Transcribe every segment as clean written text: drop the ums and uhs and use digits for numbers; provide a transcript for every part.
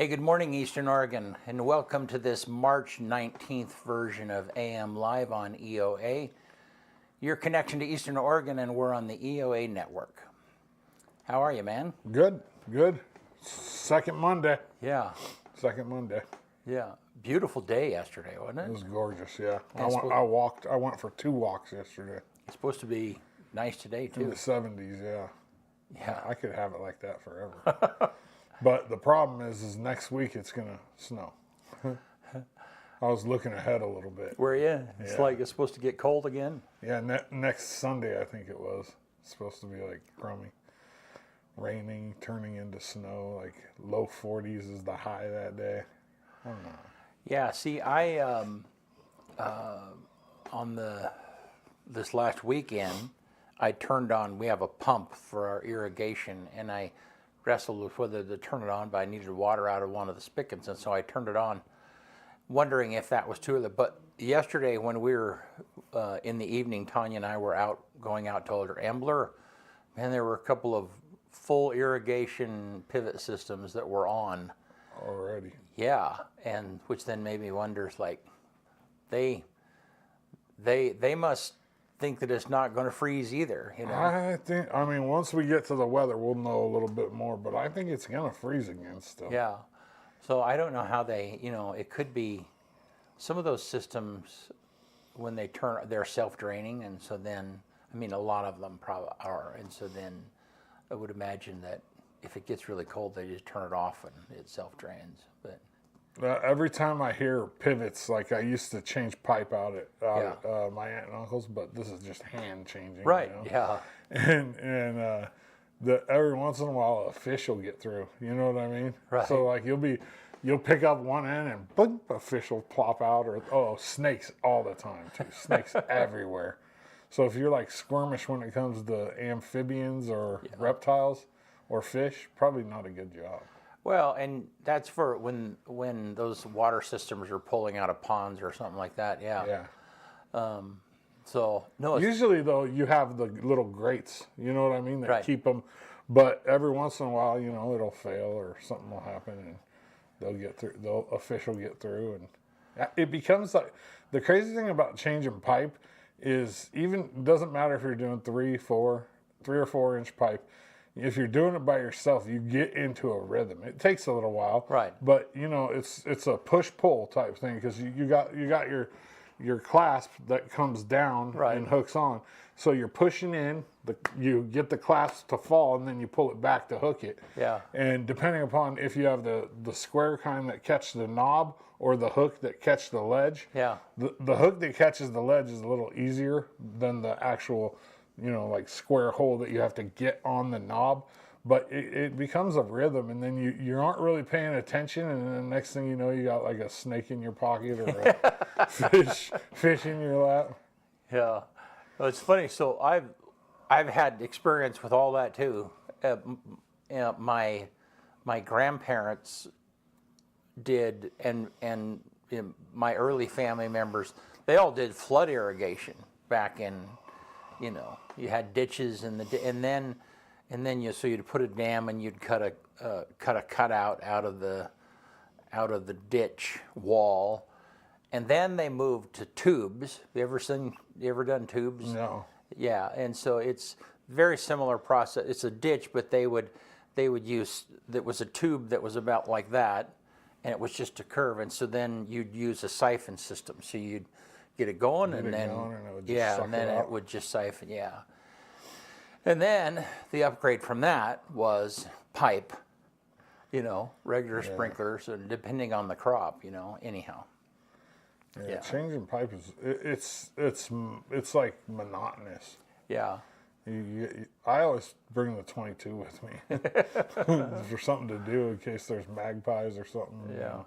Hey, good morning, Eastern Oregon, and welcome to this March 19th version of AM Live on EOA, your connection to Eastern Oregon, and we're on the EOA network. How are you, man? Good, good. Second Monday. Yeah, Second Monday. yeah. Beautiful day yesterday, wasn't It it? was gorgeous, yeah. And I went for 2 walks yesterday. It's supposed to be nice today, In too. the 70s, yeah. Yeah. I could have it like that forever. But the problem is next week it's going to snow. I was looking ahead a little bit. Were you? It's Yeah. like it's supposed to get cold again. Yeah, next Sunday I think it was. It's supposed to be like crummy. Raining, turning into snow, like low 40s is the high that day. I don't know. Yeah, see, I on this last weekend, I turned on. We have a pump for our irrigation, and I wrestled with whether to turn it on, but I needed water out of one of the spigots, and so I turned it on, wondering if that was too early. But yesterday, when we were in the evening, Tanya and I were going out to Elder Embler, and there were a couple of full irrigation pivot systems that were on Already. Yeah, and which then made me wonder, like, they must think that it's not going to freeze either, you know? I mean, once we get to the weather, we'll know a little bit more, but I think it's going to freeze again still. Yeah. So I don't know how it could be, some of those systems, when they turn, they're self-draining, and so then, I mean, a lot of them probably are, and so then I would imagine that if it gets really cold, they just turn it off and it self-drains, but... Every time I hear pivots, like I used to change pipe out at my aunt and uncle's, but this is just hand changing. Right. You know? Yeah. And every once in a while a fish will get through. You know what I mean? Right. So like you'll pick up one end and boom, a fish will plop out, or snakes all the time too. Snakes everywhere. So if you're like squirmish when it comes to amphibians or reptiles or fish, probably not a good job. Well, and that's for when those water systems are pulling out of ponds or something like that. Yeah. Yeah. So no. Usually though, you have the little grates. You know what I mean? That Right. keep them. But every once in a while, you know, it'll fail or something will happen, and they'll get through. A fish will get through, and it becomes like the crazy thing about changing pipe is it doesn't matter if you're doing 3 or 4 inch pipe. If you're doing it by yourself, you get into a rhythm. It takes a little while, Right. But you know, it's a push-pull type thing because you got your clasp that comes down Right. and hooks on. So you're pushing in, you get the clasp to fall, and then you pull it back to hook it. Yeah. And depending upon if you have the square kind that catch the knob or the hook that catch the ledge, Yeah. the hook that catches the ledge is a little easier than the actual, you know, like square hole that you have to get on the knob, but it becomes a rhythm, and then you aren't really paying attention, and then the next thing you know, you got like a snake in your pocket or a fish in your lap. Yeah. Well, it's funny. So I've had experience with all that too. My grandparents did, and my early family members, they all did flood irrigation back in. You know, you had ditches and then you'd put a dam and you'd cut a cutout out of the ditch wall, and then they moved to tubes. You ever done tubes? No. Yeah, and so it's very similar process. It's a ditch, but they would use, that was a tube that was about like that, and it was just a curve, and so then you'd use a siphon system. So you'd get it going, and then it would just siphon, And then the upgrade from that was pipe, you know, regular sprinklers, and depending on the crop, you know. Anyhow. Yeah. Changing pipe it's like monotonous. Yeah. I always bring the 22 with me for something to do in case there's magpies or something. Yeah. You know,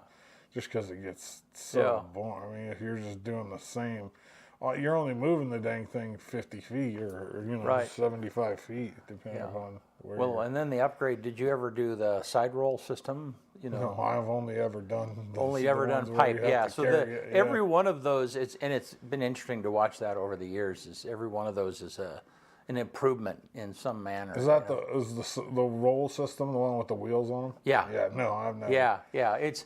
just because it gets so boring. I mean, if you're just doing the same, you're only moving the dang thing 50 feet or 75 feet, depending upon where. Well, and then the upgrade. Did you ever do the side roll system? You know, no, I've only ever done pipe. Yeah. So every one of those, it's been interesting to watch that over the years. Is every one of those is an improvement in some manner. Is that the roll system, the one with the wheels on them? Yeah. Yeah. No, I've never. Yeah, it's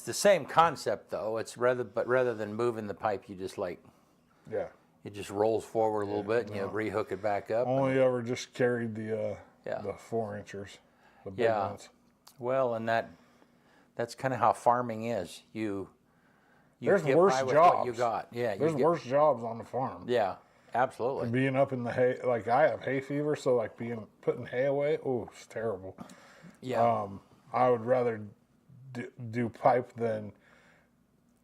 the same concept though. It's rather than moving the pipe, you just Yeah. it just rolls forward a little bit and you rehook it back up. Only ever just carried the 4-inchers, the big Yeah. ones. Well, and that's kind of how farming is. You There's get worse by with jobs. what you got. Yeah, There's worse jobs on the farm. Yeah, absolutely. Being up in the hay, like I have hay fever, so like putting hay away, oh, it's terrible. Yeah. I would rather do pipe than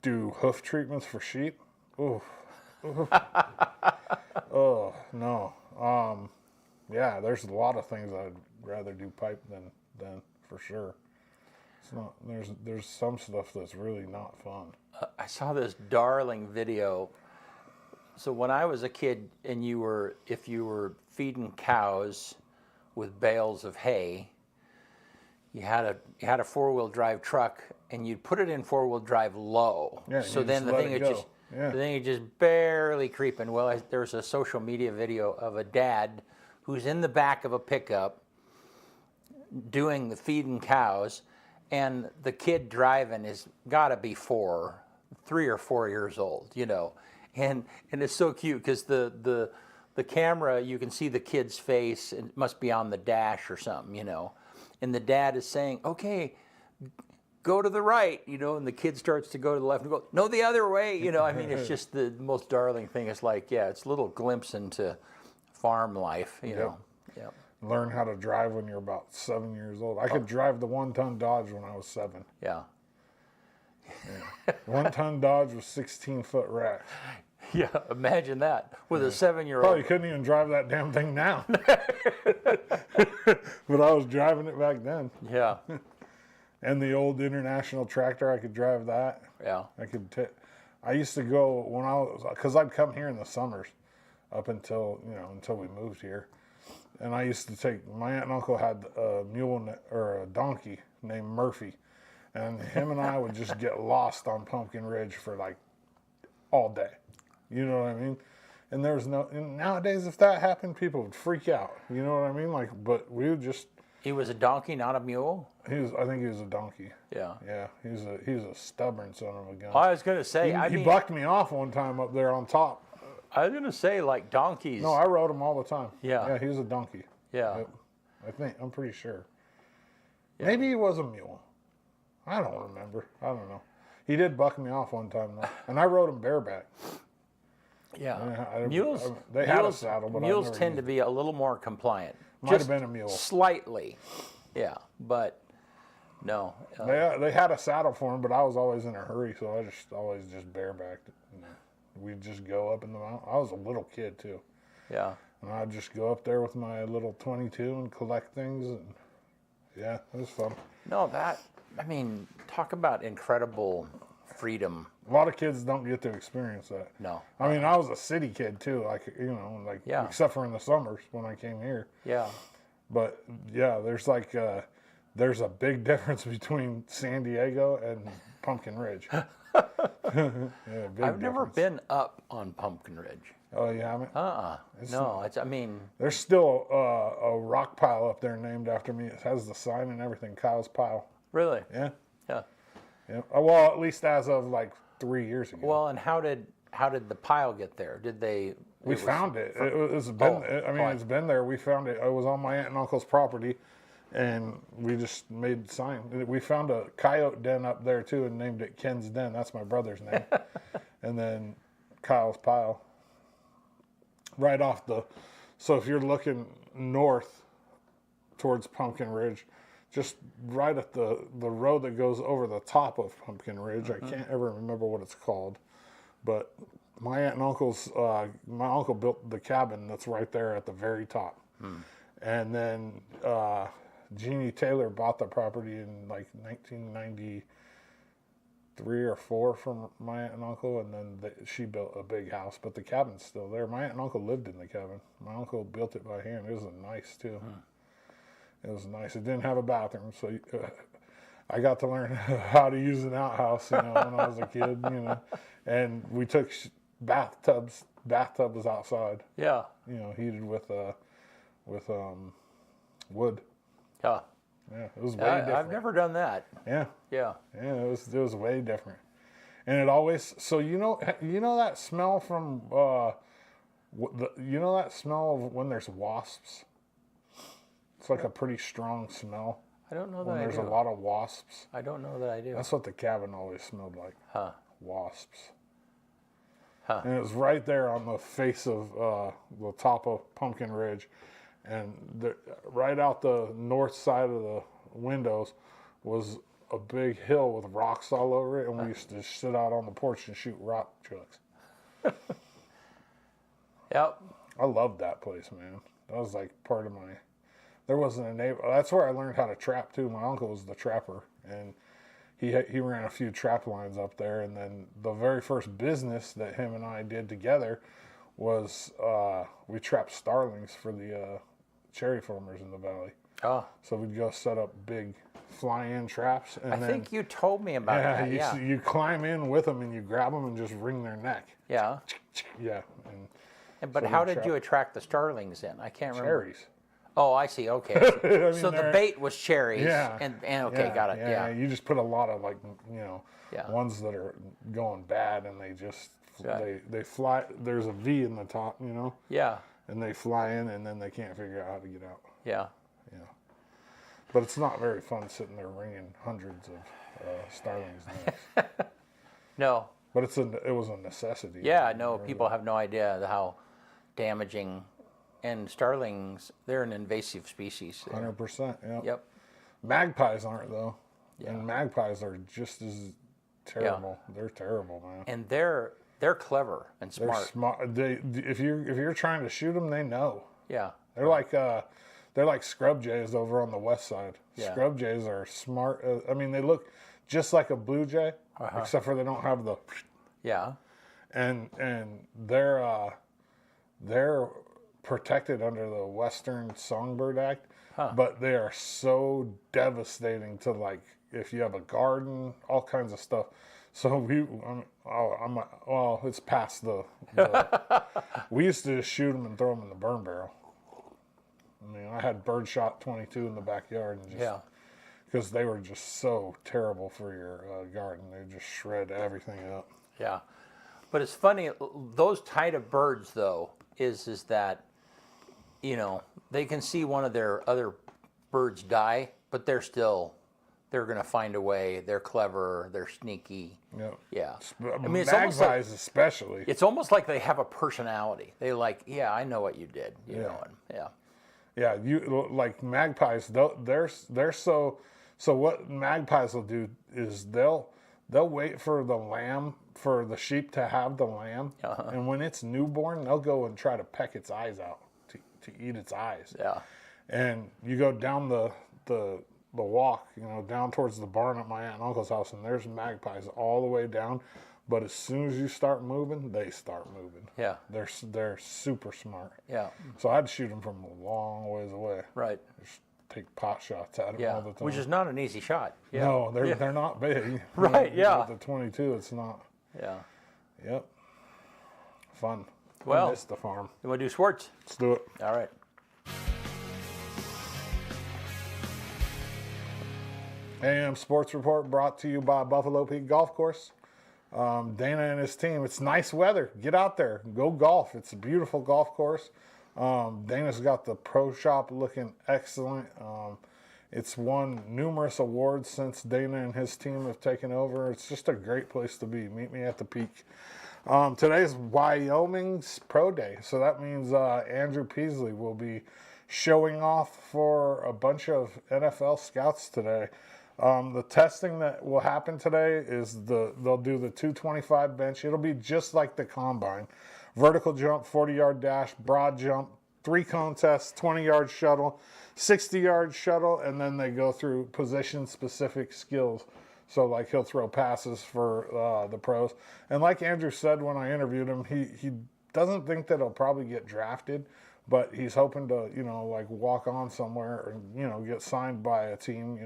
do hoof treatments for sheep. Ooh. Oh no. Yeah, there's a lot of things I'd rather do pipe than for sure. It's not. There's some stuff that's really not fun. I saw this darling video. So when I was a kid, and if you were feeding cows with bales of hay, you had a 4-wheel drive truck, and you'd put it in 4-wheel drive low. Yeah, so you then just the let thing it is go. just Yeah. the thing is just barely creeping. Well, there's a social media video of a dad who's in the back of a pickup doing the feeding cows, and the kid driving is got to be 3 or 4 years old, and it's so cute because the camera, you can see the kid's face, and it must be on the dash or something, and the dad is saying, okay, go to the right, and the kid starts to go to the left and go, no, the other way, I mean, it's just the most darling thing. It's like, yeah, it's a little glimpse into farm life, know. Yep. Learn how to drive when you're about 7 years old. I could drive the 1-ton Dodge when I was 7. Yeah. 1-ton Dodge with 16-foot racks. Yeah, imagine that with a 7-year-old. Probably couldn't even drive that damn thing now. But I was driving it back then. Yeah. And the old International tractor, I could drive that. Yeah. I used to go because I'd come here in the summers up until we moved here. And I used to my aunt and uncle had a mule or a donkey named Murphy. And him and I would just get lost on Pumpkin Ridge for like all day. You know what I mean? And nowadays, if that happened, people would freak out. You know what I mean? But we would just. He was a donkey, not a mule? I think he was a donkey. Yeah. Yeah, he was a stubborn son of a gun. I was going to say, He bucked me off one time up there on top. I was going to say, like donkeys. No, I rode him all the time. Yeah. Yeah, he was a donkey. Yeah. Yep. I'm pretty sure. Yeah. Maybe he was a mule. I don't remember. I don't know. He did buck me off one time, though. And I rode him bareback. Yeah. They had a saddle, but mules tend to be a little more compliant. Might have been a mule. Slightly. Yeah, but no. They had a saddle for him, but I was always in a hurry, so I always barebacked. We'd just go up in the mountain. I was a little kid, too. Yeah. And I'd just go up there with my little 22 and collect things. And yeah, it was fun. No, talk about incredible freedom. A lot of kids don't get to experience that. No. I mean, I was a city kid, too, except for in the summers when I came here. Yeah. But, yeah, there's a big difference between San Diego and Pumpkin Ridge. I've never been up on Pumpkin Ridge. Oh, you haven't? No, there's still a rock pile up there named after me. It has the sign and everything, Kyle's Pile. Really? Yeah. Yeah. Yeah. Well, at least as of 3 years ago. Well, and how did the pile get there? Did they? We found it. It's been there. We found it. It was on my aunt and uncle's property, and we just made sign. We found a coyote den up there too, and named it Ken's Den. That's my brother's name. And then Kyle's Pile. Right off so if you're looking north towards Pumpkin Ridge, just right at the road that goes over the top of Pumpkin Ridge. Mm-hmm. I can't ever remember what it's called, but my aunt and uncle's, my uncle built the cabin that's right there at the very top. And then Jeannie Taylor bought the property in 1993 or 4 from my aunt and uncle, and then she built a big house, but the cabin's still there. My aunt and uncle lived in the cabin. My uncle built it by hand. It was nice too. It was nice. It didn't have a bathroom, so I got to learn how to use an outhouse, when I was a kid, And we took bathtub was outside. Yeah. You know, heated with wood. Yeah. Yeah, it was way different. I've never done that. Yeah, Yeah. yeah, it was way different. And it always, so you know that smell from you know that smell of when there's wasps. It's like a pretty strong smell I don't know that when I there's do. a lot of wasps. I don't know that I do. That's what the cabin always smelled like. Huh. Wasps. Huh. And it was right there on the face of the top of Pumpkin Ridge. And right out the north side of the windows was a big hill with rocks all over it. And we used to sit out on the porch and shoot rock chucks. Yep. I loved that place, man. That was like part of my... There wasn't a neighbor... That's where I learned how to trap, too. My uncle was the trapper. And he ran a few trap lines up there. And then the very first business that him and I did together was we trapped starlings for the cherry farmers in the valley. Oh. So we'd go set up big fly-in traps. And I think you told me about that. Yeah. You climb in with them and you grab them and just wring their neck. Yeah. Yeah. But so how we did you attract the starlings in? I can't remember. Cherries. Oh, I see. Okay. I mean, So the bait was cherries. Yeah. And okay, got it. Yeah. You just put a lot of Yeah. ones that are going bad and they just Right. they fly. There's a V in the top, Yeah. and they fly in and then they can't figure out how to get out. Yeah. Yeah. But it's not very fun sitting there wringing hundreds of starlings' necks. No. But it was a necessity. Yeah. No. People have no idea how damaging. And starlings, they're an invasive species. 100%. Yeah. Yep. Magpies aren't though, Yeah. and magpies are just as terrible. Yeah. They're terrible, man. And they're clever and smart. They're smart. If you're trying to shoot them, they know. Yeah. They're like scrub jays over on the west side. Yeah. Scrub jays are smart. I mean, they look just like a blue jay, except for they don't have the. Yeah. And they're protected under the Western Songbird Act, but they are so devastating to, like, if you have a garden, all kinds of stuff. So it's past the we used to just shoot them and throw them in the burn barrel. I mean, I had birdshot 22 in the backyard, and just because they were just so terrible for your garden. They just shred everything up. Yeah. But it's funny, those type of birds, though, is that, they can see one of their other birds die, but they're going to find a way. They're clever. They're sneaky. Yep. Yeah. I mean, it's magpies especially. It's almost like they have a personality. They I know what you did. You know, and, yeah. Yeah, you like magpies. They're so. So what magpies will do is they'll wait for the sheep to have the lamb, and when it's newborn, they'll go and try to peck its eyes out to eat its eyes. Yeah. And you go down the walk, down towards the barn at my aunt and uncle's house, and there's magpies all the way down. But as soon as you start moving, they start moving. Yeah. They're super smart. Yeah. So I'd shoot them from a long ways away. Right. Just take pot shots at them all the time. Which is not an easy shot. Yeah. No, they're not big. Right. Yeah. With the 22, it's not. Yeah. Yep. Fun. Well, I miss the farm. You want to do Schwartz? Let's do it. All right. AM Sports Report brought to you by Buffalo Peak Golf Course. Dana and his team. It's nice weather. Get out there. Go golf. It's a beautiful golf course. Dana's got the pro shop looking excellent. It's won numerous awards since Dana and his team have taken over. It's just a great place to be. Meet me at the Peak. Today's Wyoming's Pro Day, so that means Andrew Peasley will be showing off for a bunch of NFL scouts today. The testing that will happen today is they'll do the 225 bench. It'll be just like the combine. Vertical jump, 40-yard dash, broad jump, 3 contests, 20-yard shuttle, 60-yard shuttle, and then they go through position-specific skills. So, like, he'll throw passes for the pros. And like Andrew said when I interviewed him, he doesn't think that he'll probably get drafted, but he's hoping to, walk on somewhere or, get signed by a team,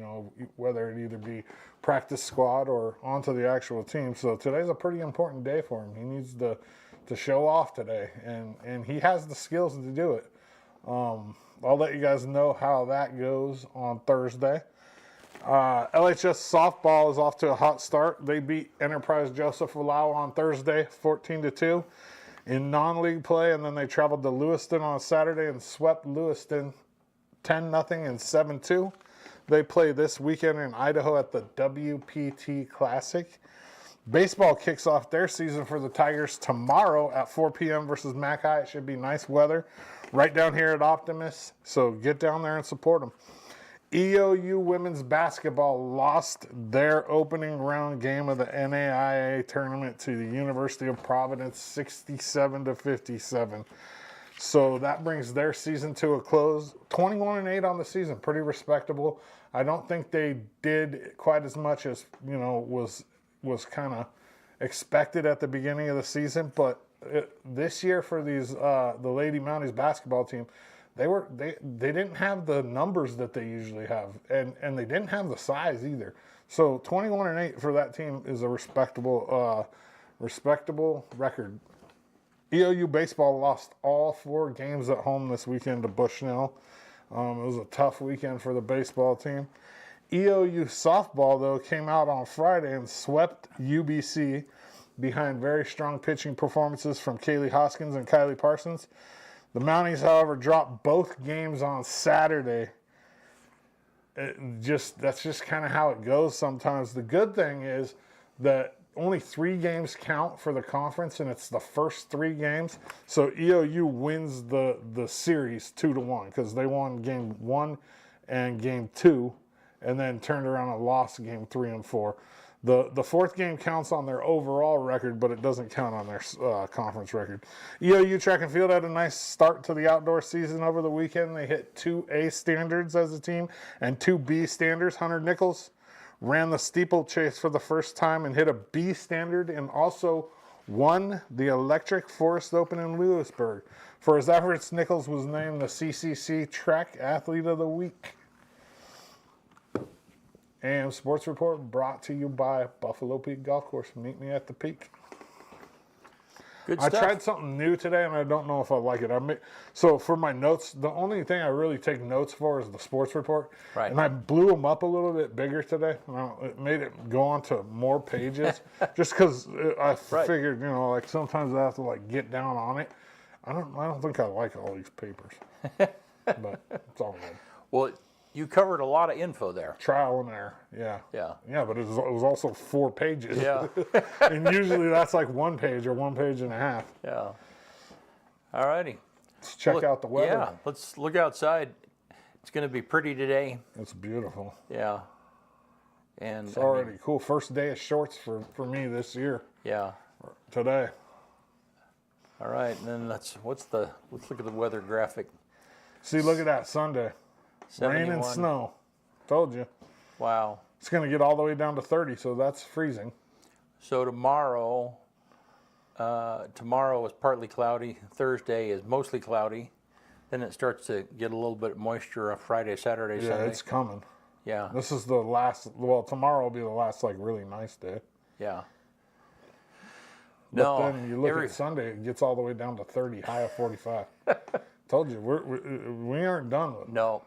whether it either be practice squad or onto the actual team. So today's a pretty important day for him. He needs to to show off today, and he has the skills to do it. I'll let you guys know how that goes on Thursday. LHS softball is off to a hot start. They beat Enterprise Joseph Wallowa on Thursday, 14-2 in non-league play, and then they traveled to Lewiston on Saturday and swept Lewiston 10-0 and 7-2. They play this weekend in Idaho at the WPT Classic. Baseball kicks off their season for the Tigers tomorrow at 4 p.m. versus Mac High. It should be nice weather right down here at Optimus, so get down there and support them. EOU women's basketball lost their opening round game of the NAIA tournament to the University of Providence 67-57. So that brings their season to a close. 21-8 on the season, pretty respectable. I don't think they did quite as much as, was kind of expected at the beginning of the season, but this year for these the Lady Mounties basketball team, they didn't have the numbers that they usually have, and they didn't have the size either. So 21-8 for that team is a respectable record. EOU baseball lost all 4 games at home this weekend to Bushnell. It was a tough weekend for the baseball team. EOU softball, though, came out on Friday and swept UBC behind very strong pitching performances from Kaylee Hoskins and Kylie Parsons. The Mounties, however, dropped both games on Saturday. That's just kind of how it goes sometimes. The good thing is that only 3 games count for the conference, and it's the first 3 games. So EOU wins the series 2-1 because they won game 1 and game 2, and then turned around and lost game 3 and 4. The 4th game counts on their overall record, but it doesn't count on their conference record. EOU track and field had a nice start to the outdoor season over the weekend. They hit 2 A standards as a team and 2 B standards. Hunter Nichols ran the steeplechase for the first time and hit a B standard, and also won the Electric Forest Open in Lewisburg. For his efforts, Nichols was named the CCC Track Athlete of the Week. And Sports Report brought to you by Buffalo Peak Golf Course. Meet me at the peak. Good I stuff. tried something new today, and I don't know if I like it. So for my notes, the only thing I really take notes for is the Sports Report. Right. And I blew them up a little bit bigger today. It made it go on to more pages, just because I figured, like sometimes I have to get down on it. I don't think I like all these papers, but it's all good. Well, you covered a lot of info there. Trial and error, yeah. Yeah. Yeah, but it was also 4 pages. Yeah. And usually that's like 1 page or 1 page and a half. Yeah. All righty. Let's check out the weather. Yeah, let's look outside. It's going to be pretty today. It's beautiful. Yeah. And It's already cool. First day of shorts for me this year. Yeah. Today. All right, and then let's look at the weather graphic. See, look at that Sunday. 71. Rain and snow. Told you. Wow. It's going to get all the way down to 30, so that's freezing. So tomorrow is partly cloudy. Thursday is mostly cloudy. Then it starts to get a little bit of moisture on Friday, Saturday, Yeah, Sunday. it's coming. Yeah. This is the last, tomorrow will be the last, really nice day. Yeah. But then you look at Sunday, it gets all the way down to 30, high of 45. Told you, we aren't done with it. No,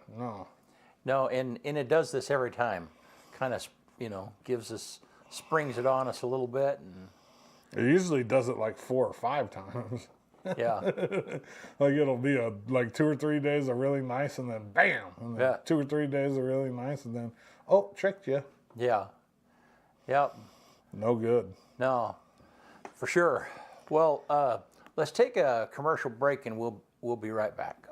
No. and it does this every time. Kind of, springs it on us a little bit, and It usually does it 4 or 5 times. yeah, It'll be 2 or 3 days are really nice, and then bam, and then Yeah. 2 or 3 days are really nice, and then tricked you. yeah, yep. No good. No, for sure. Well, let's take a commercial break, and we'll be right back.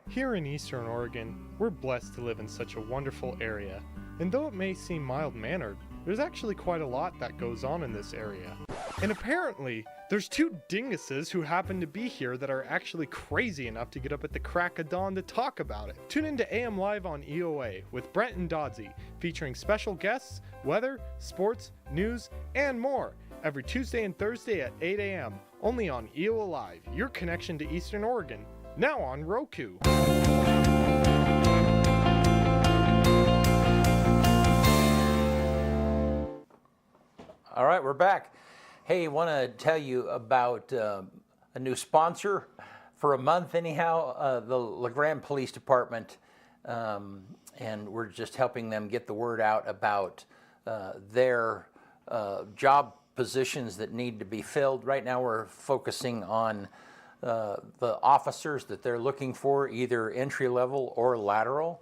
Here in Eastern Oregon, we're blessed to live in such a wonderful area. And though it may seem mild-mannered, there's actually quite a lot that goes on in this area. And apparently, there's 2 dinguses who happen to be here that are actually crazy enough to get up at the crack of dawn to talk about it. Tune into AM Live on EOA with Brent and Doddsy, featuring special guests, weather, sports, news, and more, every Tuesday and Thursday at 8 a.m., only on EOA Live, your connection to Eastern Oregon, now on Roku. All right, we're back. Hey, want to tell you about a new sponsor for a month, anyhow, the LeGrand Police Department, and we're just helping them get the word out about their job positions that need to be filled. Right now, we're focusing on the officers that they're looking for, either entry level or lateral.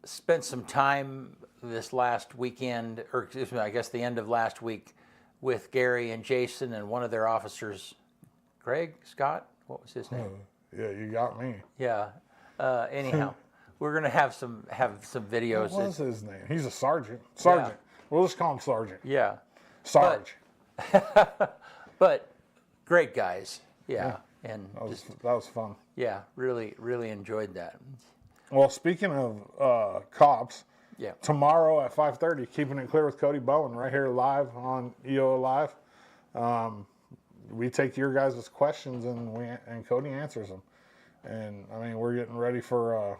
Spent some time this last weekend, or excuse me, I guess the end of last week, with Gary and Jason and one of their officers, Greg, Scott, what was his name? Yeah, you got me. Yeah. Anyhow, we're gonna have some videos. What was his name? He's a sergeant. Sergeant. Yeah. We'll just call him Sergeant. Yeah. Sarge. But great guys. Yeah. And That was fun. yeah, really enjoyed that. Well, speaking of cops, Yeah. tomorrow at 5:30, Keeping It Clear with Cody Bowen, right here live on EOA Live. We take your guys' questions and Cody answers them. And I mean, we're getting ready for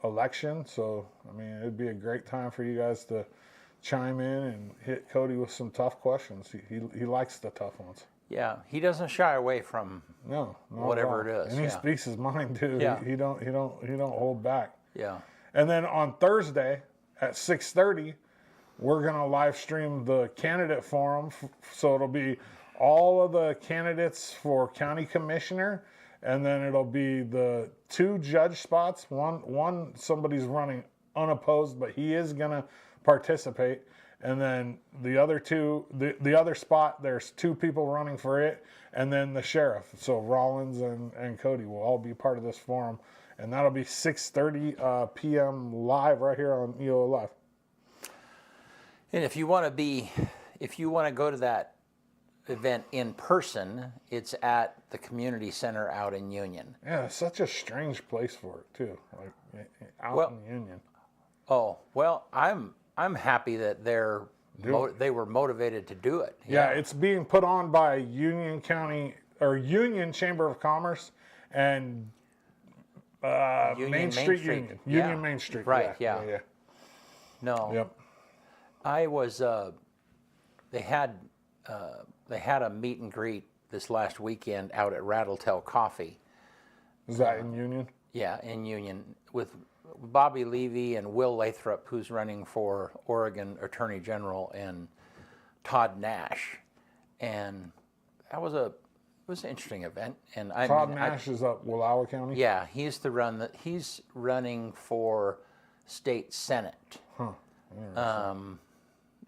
election, so I mean, it'd be a great time for you guys to chime in and hit Cody with some tough questions. He likes the tough ones. Yeah. He doesn't shy away from No, not whatever at all. it is. And he Yeah. speaks his mind too. Yeah. He don't hold back. Yeah. And then on Thursday at 6:30, we're going to live stream the candidate forum. So it'll be all of the candidates for county commissioner, and then it'll be the 2 judge spots. One somebody's running unopposed, but he is going to participate. And then the other 2, the other spot, there's 2 people running for it, and then the sheriff. So Rollins and Cody will all be part of this forum. And that'll be 6:30 p.m. live right here on EOA Live. And if you want to go to that event in person, it's at the community center out in Union. Yeah, it's such a strange place for it too. Like out Well- in Union. Oh, well, I'm happy that they were motivated to do it. Yeah, it's being put on by Union County or Union Chamber of Commerce and Main Street Union. Yeah. Union Main Street. Right, Yeah. yeah. No. Yep. I was they had a meet and greet this last weekend out at Rattletail Coffee. Is that in Union? Yeah, in Union with Bobby Levy and Will Lathrop, who's running for Oregon Attorney General, and Todd Nash. And that was an interesting event. And Todd Nash is up Wallowa County. Yeah, he's running for state senate. Huh.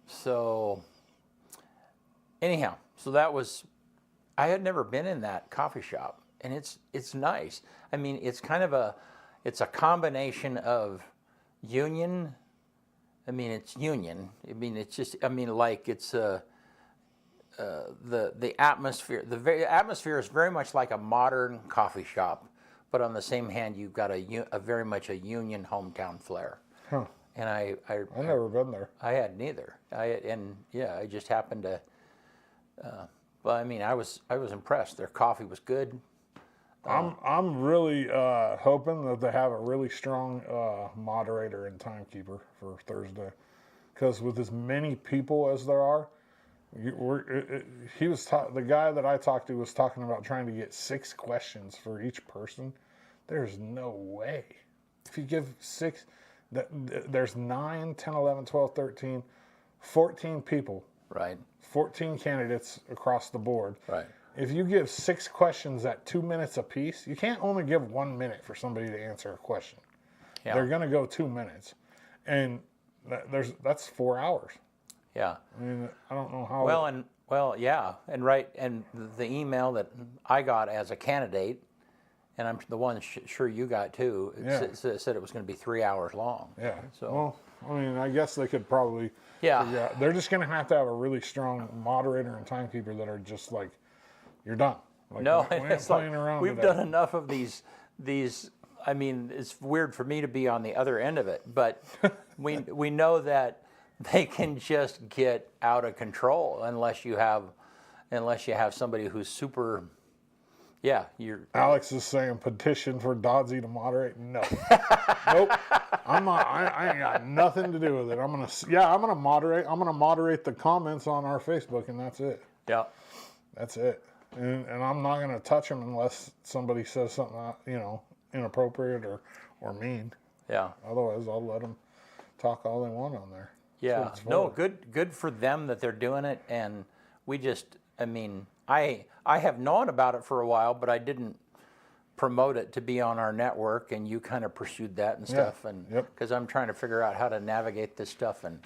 So anyhow, I had never been in that coffee shop, and it's nice. I mean, it's a combination of union. I mean, it's union. I mean, it's just. I mean, like it's the atmosphere. The atmosphere is very much like a modern coffee shop, but on the same hand, you've got a very much a union hometown flair. Huh. And I've never been there. I had neither. I just happened to. Well, I mean, I was impressed. Their coffee was good. I'm really hoping that they have a really strong moderator and timekeeper for Thursday, because with as many people as there are, the guy that I talked to was talking about trying to get 6 questions for each person. There's no way. If you give 6, there's 9, 10, 11, 12, 13, 14 people. Right. 14 candidates across the board. Right. If you give 6 questions at 2 minutes apiece, you can't only give 1 minute for somebody to answer a question. Yeah. They're going to go 2 minutes. And that's 4 hours. Yeah. I mean, I don't know how. Yeah, and right, and the email that I got as a candidate, and I'm the one sure you got too, said it was going to be 3 hours long. Yeah. So. Well, I mean, I guess they could probably. Yeah. figure out. They're just going to have a really strong moderator and timekeeper that are just like, you're done. Like, No, we ain't it's like playing around we've today. done enough of these. I mean, it's weird for me to be on the other end of it, but we know that they can just get out of control unless you have somebody who's super Yeah, you're. Alex is saying petition for Doddsy to moderate. No, nope. I'm not. I ain't got nothing to do with it. I'm gonna moderate. I'm gonna moderate the comments on our Facebook, and that's it. Yeah. That's it. And I'm not gonna touch them unless somebody says something, inappropriate or mean. Yeah. Otherwise, I'll let them talk all they want on there. Yeah. No, good for them that they're doing it, and we just. I mean, I have known about it for a while, but I didn't promote it to be on our network, and you kind of pursued that and stuff, and because I'm trying to figure out how to navigate this stuff. And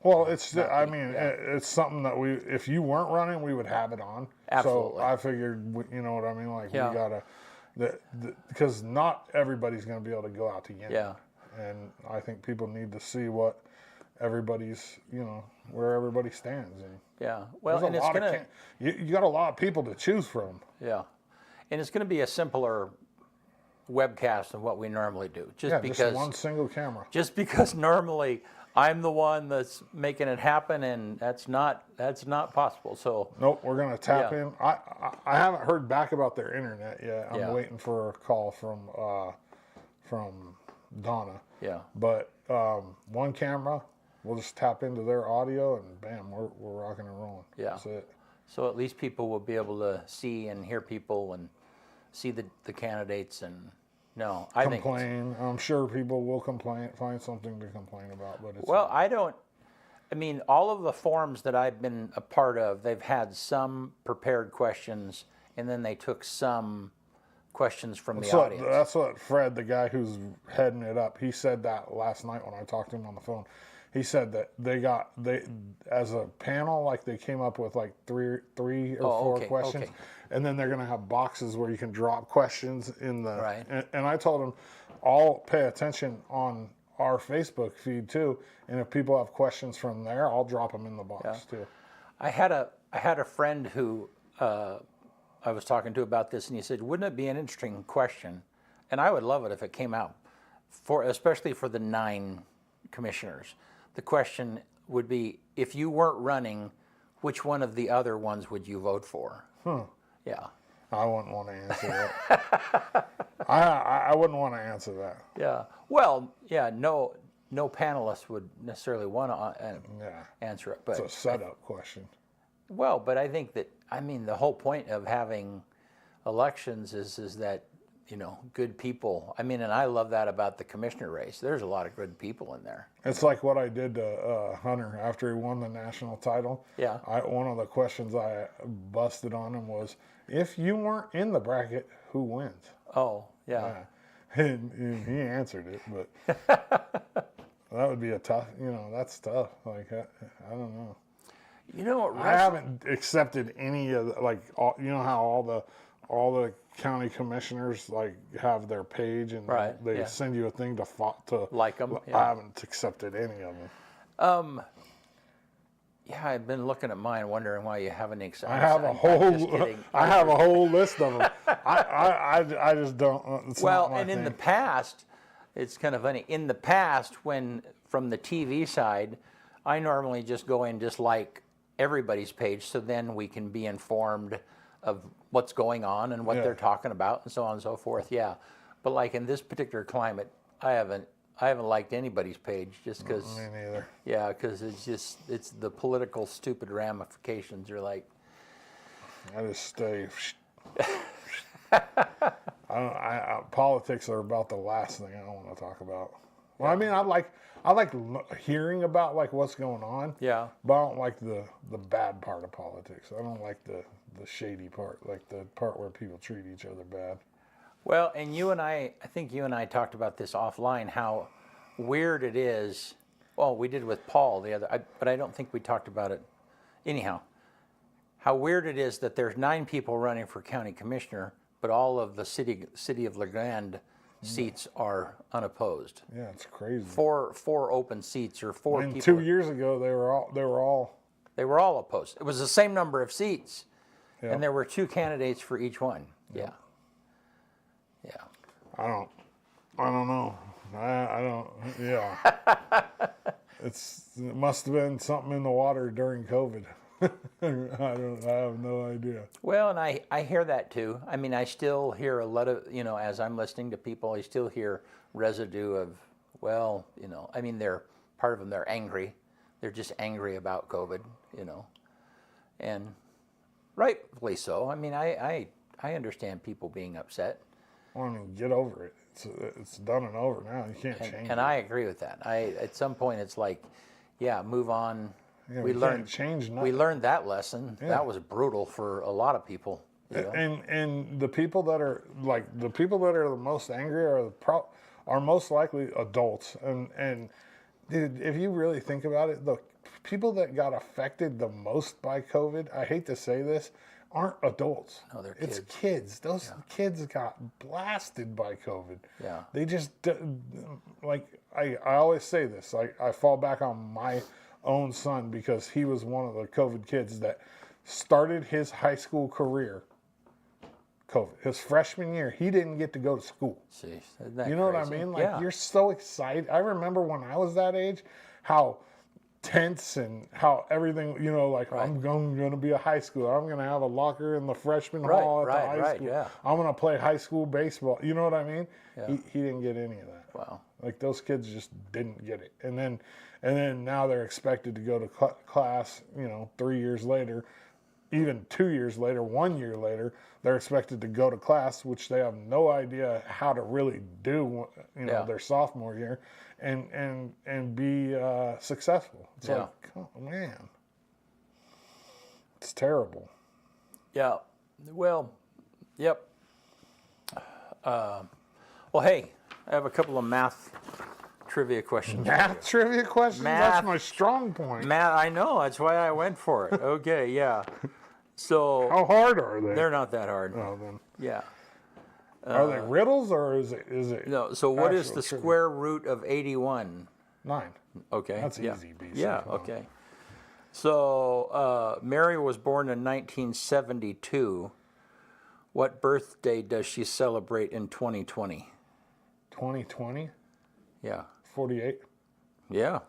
well, it's it's something that if you weren't running, we would have it on. Absolutely. So I figured, you know what I mean, like we Yeah. gotta, because not everybody's gonna be able to go out to Yen. Yeah. And I think people need to see what everybody's, where everybody stands. And yeah, well, and it's gonna. You got a lot of people to choose from. Yeah, and it's going to be a simpler webcast than what we normally do, just because just one single camera. Just because normally I'm the one that's making it happen, and that's not possible. So nope, we're gonna tap in. I haven't heard back about their internet yet. I'm waiting for a call from Donna. Yeah, but one camera. We'll just tap into their audio, and bam, we're rocking and rolling. Yeah. That's it. So at least people will be able to see and hear people and see the candidates and I think I'm sure people will complain, find something to complain about, but it's I mean, all of the forums that I've been a part of, they've had some prepared questions, and then they took some questions from the audience. That's what Fred, the guy who's heading it up, he said that last night when I talked to him on the phone. He said that they as a panel, like they came up with like three or four questions, and then they're gonna have boxes where you can drop questions in the. Right. And I told them, I'll pay attention on our Facebook feed too, and if people have questions from there, I'll drop them in the box too. I had a friend who I was talking to about this, and he said, "Wouldn't it be an interesting question?" And I would love it if it came out, especially for the 9 commissioners. The question would be, if you weren't running, which one of the other ones would you vote for? Yeah. I wouldn't want to answer that. I wouldn't want to answer that. Yeah. Well, yeah, no panelist would necessarily want to answer it. But it's a setup question. Well, but I think that, the whole point of having elections is that, good people. And I love that about the commissioner race. There's a lot of good people in there. It's like what I did to Hunter after he won the national title. Yeah. One of the questions I busted on him was, if you weren't in the bracket, who wins? Oh, yeah. And he answered it, but that would be a tough, that's tough. Like, I don't know. I haven't accepted any of how all the county commissioners have their page and they send you a thing to like them. Yeah. I haven't accepted any of them. Yeah, I've been looking at mine, wondering why you haven't accepted. I have a whole list of them. I just don't. It's not my thing. In the past, it's kind of funny. In the past, when from the TV side, I normally just go in just like everybody's page, so then we can be informed of what's going on and what they're talking about and so on and so forth. Yeah, but like in this particular climate, I haven't liked anybody's page just because. Me neither. Yeah, because it's the political stupid ramifications. You're like, I just stay. Politics are about the last thing I want to talk about. Well, I like hearing about what's going on. Yeah. But I don't like the bad part of politics. I don't like the shady part, like the part where people treat each other bad. Well, and I think you and I talked about this offline, how weird it is. Well, we did with Paul but I don't think we talked about it. Anyhow, how weird it is that there's 9 people running for county commissioner, but all of the city of LeGrand seats are unopposed. Yeah, it's crazy. 4 open seats or 4 people. 2 years ago, they were all opposed. It was the same number of seats, and there were 2 candidates for each one. Yeah. Yeah. I don't know. I don't. Yeah. It must have been something in the water during COVID. I have no idea. Well, and I hear that too. I mean, I still hear a lot of, as I'm listening to people, I still hear residue of, well, I mean, part of them, they're angry. They're just angry about COVID, and rightfully so. I mean, I understand people being upset. Well, I mean, get over it. It's done and over now. You can't change it. And I agree with that. At some point, it's like, yeah, move on. Yeah, we learned change nothing. We learned that lesson. Yeah. That was brutal for a lot of people. And the people that are the most angry are most likely adults. And dude, if you really think about it, the people that got affected the most by COVID, I hate to say this, aren't adults. No, they're kids. It's kids. Those kids got blasted by COVID. Yeah. They just, I always say this, I fall back on my own son because he was one of the COVID kids that started his high school career COVID. His freshman year, he didn't get to go to school. See, isn't that you know crazy? what I mean? Like, you're so excited. I remember when I was that age, how tense and how everything, Right. I'm going to be a high schooler. I'm going to have a locker in the freshman hall at the high school. Yeah. I'm going to play high school baseball. You know what I mean? Yeah. He didn't get any of that. Wow. Like, those kids just didn't get it. And then now they're expected to go to class, 3 years later, even 2 years later, 1 year later, they're expected to go to class, which they have no idea how to really do, their sophomore year, and be successful. It's like, oh, man, it's terrible. Yeah. Well, yep. Well, hey, I have a couple of math trivia questions. Math trivia questions? Math. That's my strong point. Math, I know. That's why I went for it. Okay, yeah. So How hard are they? they're not that hard. Oh, then. Yeah. Are they riddles or is it No. So what is actual the trivia? square root of 81? 9? Okay. That's yeah. easy, BC. Yeah. Come on. Okay. So Mary was born in 1972. What birthday does she celebrate in 2020? 2020? Yeah. 48? Yeah.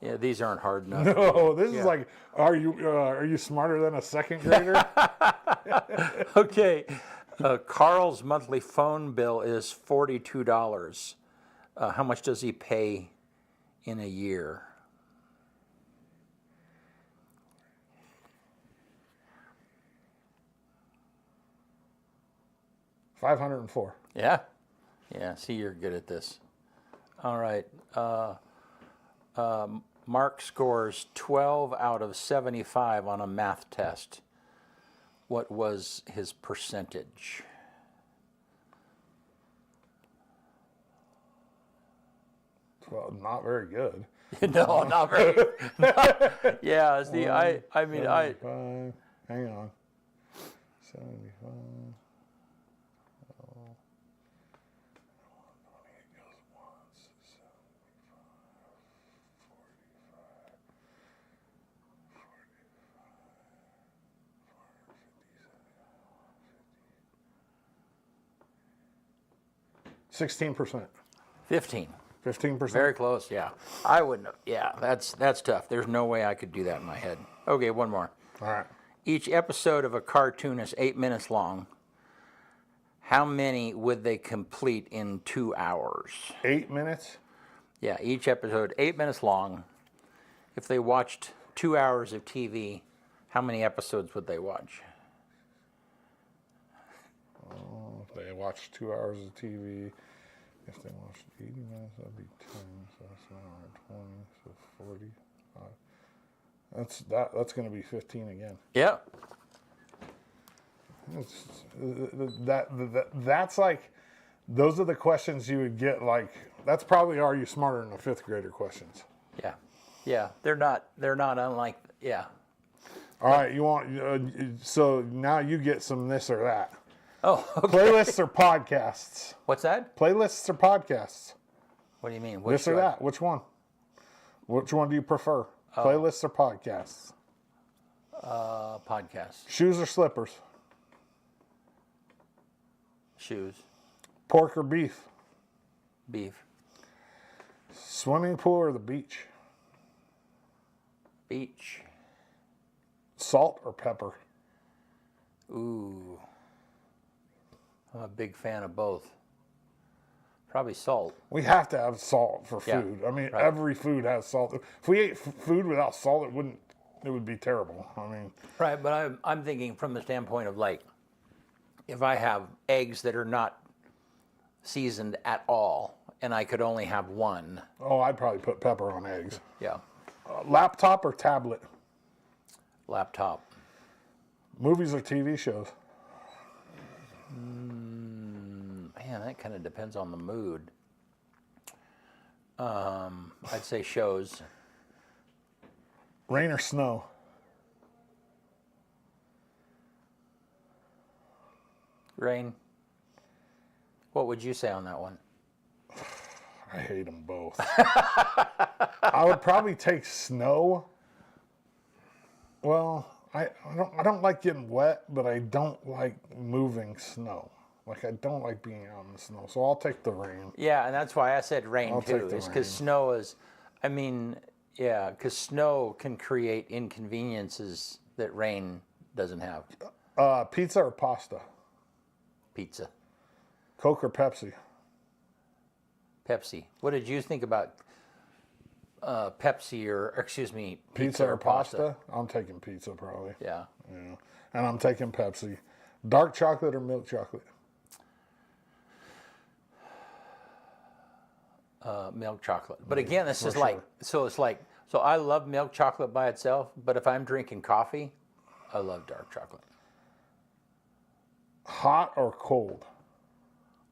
Yeah. These aren't hard enough. No, this is like, are you smarter than a second grader? Okay. Carl's monthly phone bill is $42. How much does he pay in a year? $504. Yeah. Yeah. See, you're good at this. All right. Mark scores 12 out of 75 on a math test. What was his percentage? Well, not very good. No, not very. Yeah, see, I mean, 75. Hang on. 75. Oh. 28 goes once. 75. 16%. 15. 15%. Very close, yeah. I wouldn't have. Yeah, that's tough. There's no way I could do that in my head. Okay, one more. All right. Each episode of a cartoon is 8 minutes long. How many would they complete in 2 hours? 8 minutes? Yeah, each episode 8 minutes long. If they watched 2 hours of TV, how many episodes would they watch? Oh, if they watched 2 hours of TV, if they watched 80 minutes, that'd be 10. So that's an hour and 20. So 45. That's going to be 15 again. Yeah. That's like, those are the questions you would get. Like, that's probably Are You Smarter Than a Fifth Grader questions. Yeah. Yeah. They're not unlike. Yeah. All right, you want so now you get some this or that. Oh. Okay. Playlists or podcasts? What's that? Playlists or podcasts? What do you mean? This or that? Which one? Which one do you prefer? Playlists or podcasts? Podcast. Shoes or slippers? Shoes. Pork or beef? Beef. Swimming pool or the beach? Beach. Salt or pepper? Ooh. I'm a big fan of both. Probably salt. We have to have salt for Yeah, food. I mean, right. every food has salt. If we ate food without salt, it would be terrible. I mean, Right, but I'm thinking from the standpoint of like, if I have eggs that are not seasoned at all, and I could only have one. oh, I'd probably put pepper on eggs. Yeah. Laptop or tablet? Laptop. Movies or TV shows? Man, that kind of depends on the mood. I'd say shows. Rain or snow? Rain. What would you say on that one? I hate them both. I would probably take snow. Well, I don't like getting wet, but I don't like moving snow. Like, I don't like being out in the snow, so I'll take the rain. Yeah, and that's why I said rain I'll too. take the Is because rain. snow is, I mean, yeah, because snow can create inconveniences that rain doesn't have. Pizza or pasta? Pizza. Coke or Pepsi? Pepsi. What did you think about Pepsi or excuse me, Pizza or pasta? I'm taking pizza probably. Yeah. Yeah. And I'm taking Pepsi. Dark chocolate or milk chocolate? Milk chocolate. But again, this is for like, sure. so it's like, so I love milk chocolate by itself, but if I'm drinking coffee, I love dark chocolate. Hot or cold?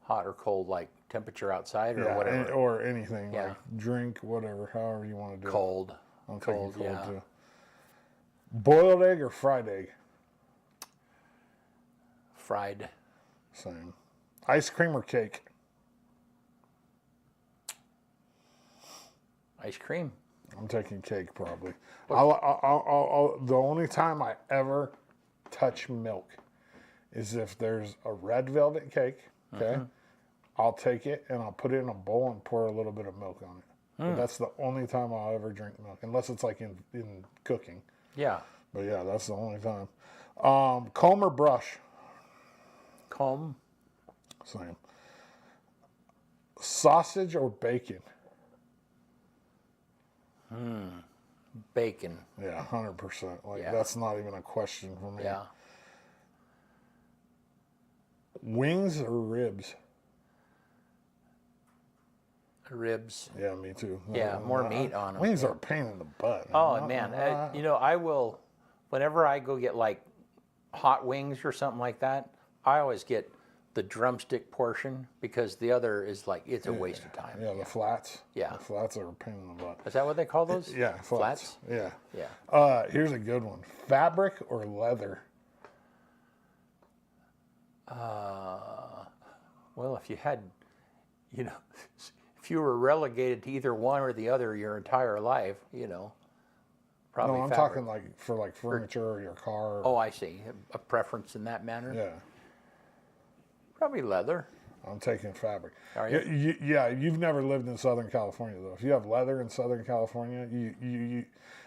Hot or cold, like temperature outside or Yeah, whatever. or anything. Yeah. Like drink, whatever, however you want to do Cold. it. I'm taking Cold, cold yeah. too. Boiled egg or fried egg? Fried. Same. Ice cream or cake? Ice cream. I'm taking cake probably. I'll, the only time I ever touch milk is if there's a red velvet cake. Okay, I'll take it and I'll put it in a bowl and pour a little bit of milk on it. But that's the only time I'll ever drink milk, unless it's like in cooking. Yeah. But yeah, that's the only time. Comb or brush? Comb. Same. Sausage or bacon? Bacon. Yeah, 100%. Like Yeah. that's not even a question for me. Yeah. Wings or ribs? Ribs. Yeah, me too. Yeah, more meat on 'em, Wings are a pain in the butt. Oh man, you know, I will. Whenever I go get like hot wings or something like that, I always get the drumstick portion because the other is like it's a waste of time. Yeah, the flats. Yeah. The flats are a pain in the butt. Is that what they call those? Yeah, flats. Yeah. Yeah. Here's a good one. Fabric or leather? Well, if you had, you know, if you were relegated to either one or the other your entire life, you know, probably. No, I'm fabric. talking like for like furniture or your car. Or, Oh, I see. A preference in that manner. yeah. Probably leather. I'm taking fabric. Are you? Yeah, you've never lived in Southern California though. If you have leather in Southern California,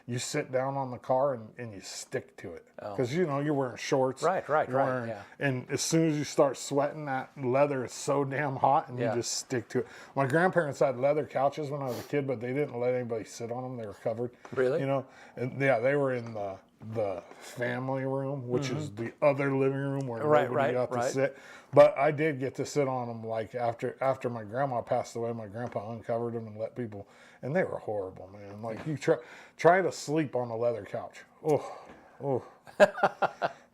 you sit down on the car and you stick to it because you know you're wearing shorts. Right, you're right, wearing- yeah. And as soon as you start sweating, that leather is so damn hot, and Yeah. you just stick to it. My grandparents had leather couches when I was a kid, but they didn't let anybody sit on them. They were covered. Really? You know, and yeah, they were in the family room, which is the other living room where Right, nobody right, got to right. sit. But I did get to sit on them. Like after my grandma passed away, my grandpa uncovered them and let people, and they were horrible, man. Like you try to sleep on a leather couch. Oh.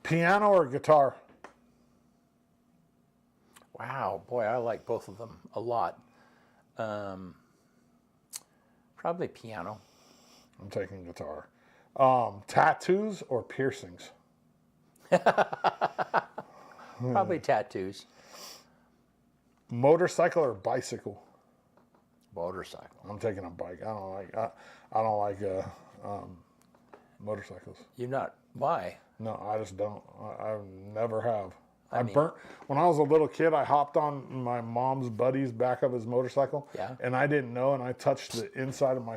Piano or guitar? Wow, boy, I like both of them a lot. Probably piano. I'm taking guitar. Tattoos or piercings? Probably tattoos. Motorcycle or bicycle? Motorcycle. I'm taking a bike. I don't like motorcycles. You're not. Why? No, I just don't. I never have. I burnt when I was a little kid. I hopped on my mom's buddy's back of his motorcycle, Yeah. and I didn't know, and I touched the inside of my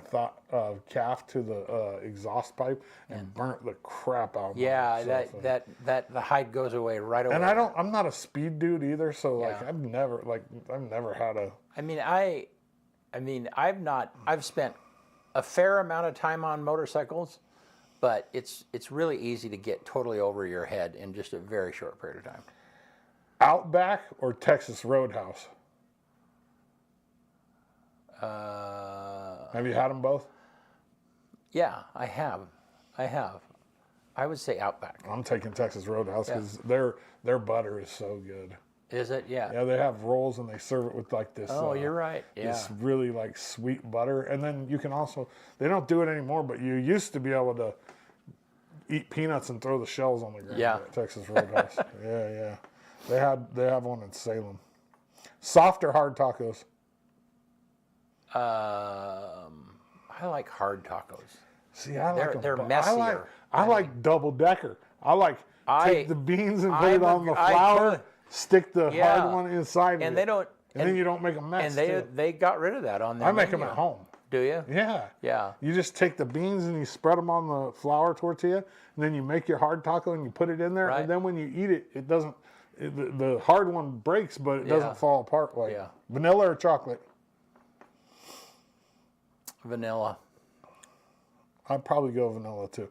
calf to the exhaust pipe and burnt the crap out of Yeah, myself. that the hide goes away right away. And I'm not a speed dude either, so like Yeah. I've never had a. I've spent a fair amount of time on motorcycles, but it's really easy to get totally over your head in just a very short period of time. Outback or Texas Roadhouse? Have you had them both? Yeah, I have. I would say Outback. I'm taking Texas Roadhouse because their butter is so good. Is it? Yeah. Yeah, they have rolls and they serve it with like this. Oh, you're right. Yeah. This really like sweet butter, and then you can also, they don't do it anymore, but you used to be able to eat peanuts and throw the shells on the ground. Yeah. At Texas Roadhouse. Yeah. They have one in Salem. Soft or hard tacos? I like hard tacos. See, I like them. They're but messier. I like double decker. Take the beans and put it on the I flour. could. Stick the Yeah. hard one inside. And of they it. don't. And then you don't make a mess. And too. they got rid of that on their I make them menu. at home. Do you? Yeah. Yeah. You just take the beans and you spread them on the flour tortilla, and then you make your hard taco and you put it in there. Right. And then when you eat it, it doesn't. The hard one breaks, but it Yeah. doesn't fall apart. Like Yeah. vanilla or chocolate. Vanilla. I'd probably go vanilla too.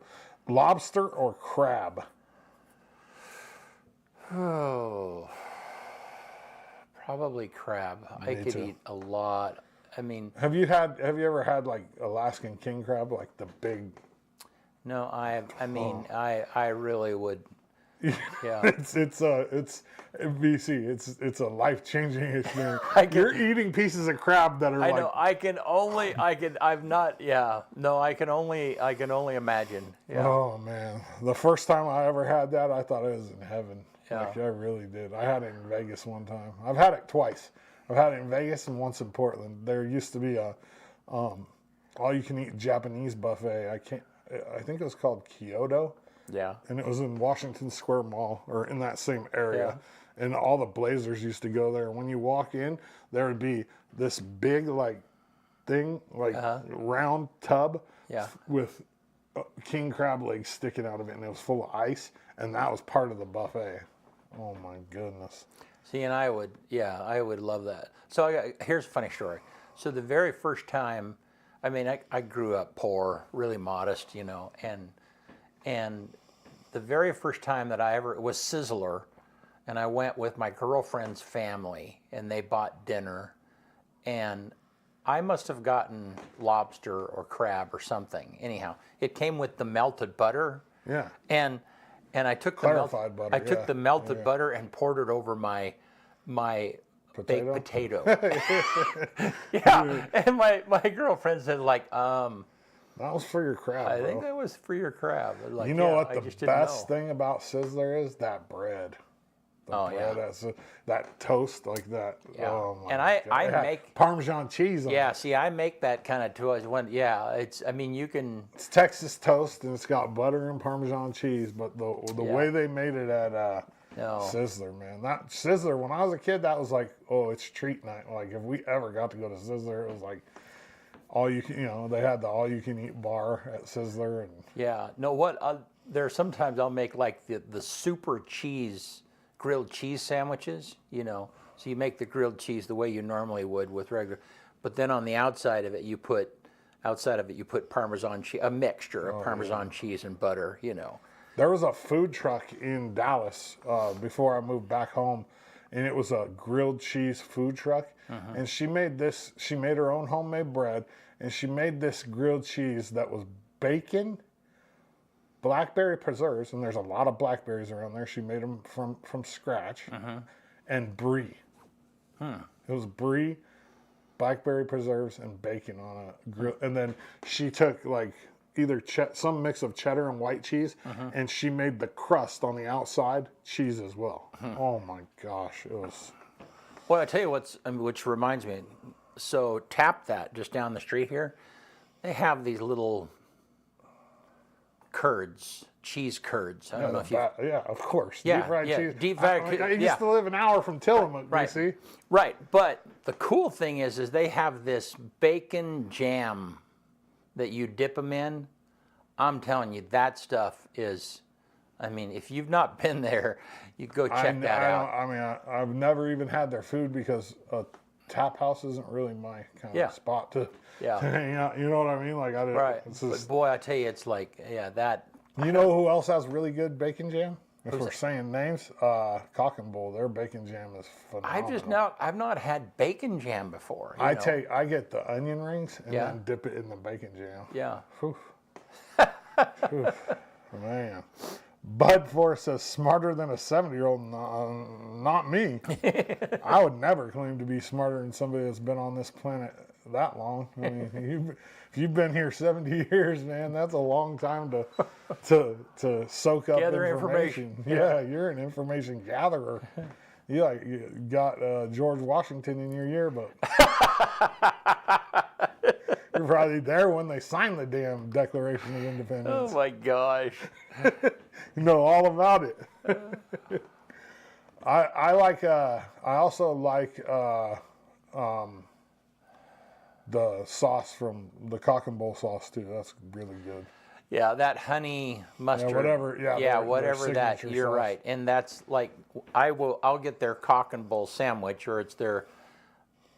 Lobster or crab? Oh, probably crab. I could too. eat a lot. I mean, Have you ever had like Alaskan king crab, like the big? no, I really would. Yeah. It's BC. It's a life changing experience. I can- You're eating pieces of crab that are I like. know. I can only imagine. Yeah. Oh man, the first time I ever had that, I thought I was in heaven. Yeah. Like I really did. I had it in Vegas one time. I've had it twice. I've had it in Vegas and once in Portland. There used to be a all you can eat Japanese buffet. I think it was called Kyoto, Yeah. and it was in Washington Square Mall or in that same area. And all the Blazers used to go there. When you walk in, there would be this big like thing, like round tub Yeah. with king crab legs sticking out of it, and it was full of ice, and that was part of the buffet. Oh my goodness. See, and I would love that. So here's a funny story. So the very first time, I grew up poor, really modest, and the very first time that it was Sizzler, and I went with my girlfriend's family, and they bought dinner, and I must have gotten lobster or crab or something. Anyhow, it came with the melted butter. Yeah. And I took Clarified butter, I took yeah. the melted butter and poured it over my Potato? baked potato. Yeah. And my girlfriend said That was for your crab, I bro. think that was for your crab. Like, You know yeah, what I the just didn't best know. thing about Sizzler is? That bread. Yeah. That toast like that. Yeah. Oh my And God. I It had make Parmesan cheese on Yeah, it. see, I make that kind of too. You can. It's Texas toast and it's got butter and Parmesan cheese, but the Yeah. way they made it at No. Sizzler, man. That Sizzler, when I was a kid, that was like, oh, it's treat night. Like if we ever got to go to Sizzler, it was like they had the all you can eat bar at Sizzler, and Yeah. No, there are sometimes I'll make like the super cheese grilled cheese sandwiches, So you make the grilled cheese the way you normally would with regular, but then on the outside of it you put Parmesan cheese, a mixture of Parmesan cheese and butter, There was a food truck in Dallas before I moved back home, and it was a grilled cheese food truck. And she made her own homemade bread, and she made this grilled cheese that was bacon, blackberry preserves, and there's a lot of blackberries around there. She made them from scratch, and brie. It was brie, blackberry preserves, and bacon on a grill. And then she took like either some mix of cheddar and white cheese, and she made the crust on the outside cheese as well. Oh my gosh, it was. Well, I tell you which reminds me. So Tap That just down the street here, they have these little curds cheese curds. I don't know if you. Yeah, of course. Yeah, Deep fried yeah, cheese. deep fried I yeah. used to live an hour from Tillamook, Right. BC. Right, but the cool thing is they have this bacon jam that you dip them in. I'm telling you, that stuff is. I mean, if you've not been there, you go check that out. I mean, I've never even had their food because a tap house isn't really my kind of spot to hang out. You know what I mean? Like, Right. it's just, But boy, I tell you, it's like, that. you know who else has really good bacon jam? If we're saying names, Cock and Bull, their bacon jam is phenomenal. I've not had bacon jam before. I get the onion rings and then dip it in the bacon jam. Yeah. Oof. Oof. Man. Bud Force says, smarter than a 70-year-old. Not me. I would never claim to be smarter than somebody that's been on this planet that long. I mean, if you've been here 70 years, man, that's a long time to soak up information. Yeah, you're an information gatherer. You got George Washington in your yearbook. You're probably there when they signed the damn Declaration of Independence. Oh my gosh. You know all about it. I also like the sauce from the Cock and Bull sauce too. That's really good. Yeah, that honey mustard. Whatever that. signature You're sauce. right, and that's like I'll get their Cock and Bull sandwich, or it's their.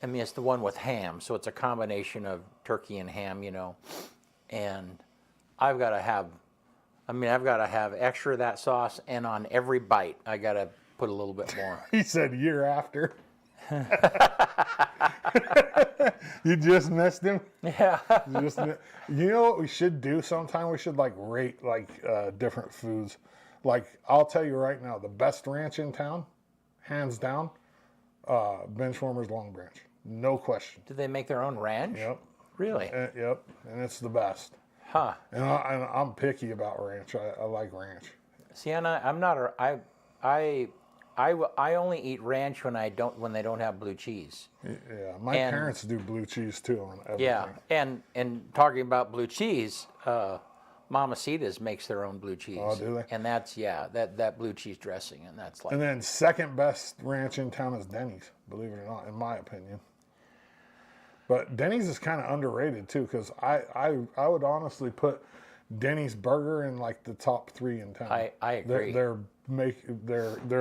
I mean, it's the one with ham, so it's a combination of turkey and ham, and I've got to have extra of that sauce, and on every bite, I got to put a little bit more. He said year after. You just missed him. Yeah. You know what we should do sometime? We should rate different foods. Like, I'll tell you right now, the best ranch in town, hands down, Benchwarmers Long Branch. No question. Do they make their own ranch? Yep. Really? Yep. And it's the best. Huh. And I'm picky about ranch. I like ranch. See, and I'm not. I only eat ranch when they don't have blue cheese. Yeah, my parents do blue cheese too on everything. Yeah, and talking about blue cheese, Mamacita's makes their own blue cheese. Oh, do they? And that's that blue cheese dressing, and that's like. And then second best ranch in town is Denny's, believe it or not, in my opinion. But Denny's is kind of underrated too, because I would honestly put Denny's burger in the top 3 in town. I agree. They're